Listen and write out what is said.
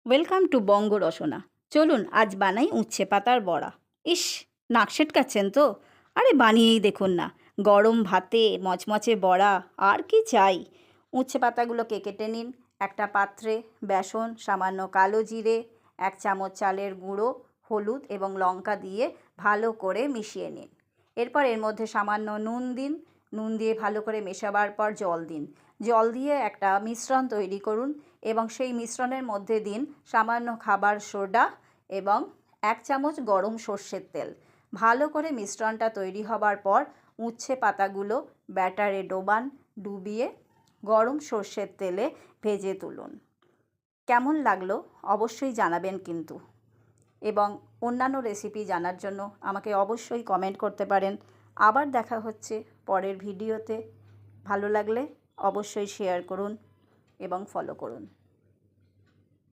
Welcome to বঙ্গ রসনা। চলুন আজ বানাই উচ্ছে পাতার বড়া। ইস, নাক সেটকাচ্ছেন তো? আরে বানিয়েই দেখুন না, গরম ভাতে মচমচে বড়া, আর কি চাই। উচ্ছে পাতাগুলোকে কেটে নিন। একটা পাত্রে বেসন, সামান্য কালো জিরে, 1 চামচ চালের গুঁড়ো, হলুদ এবং লঙ্কা দিয়ে ভালো করে মিশিয়ে নিন। এরপর এর মধ্যে সামান্য নুন দিন। নুন দিয়ে ভালো করে মেশাবার পর জল দিন। জল দিয়ে একটা মিশ্রণ তৈরি করুন এবং সেই মিশ্রণের মধ্যে দিন সামান্য খাবার সোডা এবং 1 চামচ গরম সর্ষের তেল। ভালো করে মিশ্রণটা তৈরি হবার পর উচ্ছে পাতাগুলো ব্যাটারে ডোবান, ডুবিয়ে গরম সর্ষের তেলে ভেজে তুলুন। কেমন লাগলো অবশ্যই জানাবেন কিন্তু, এবং অন্যান্য রেসিপি জানার জন্য আমাকে অবশ্যই কমেন্ট করতে পারেন। আবার দেখা হচ্ছে পরের ভিডিওতে। ভালো লাগলে অবশ্যই শেয়ার করুন এবং ফলো করুন।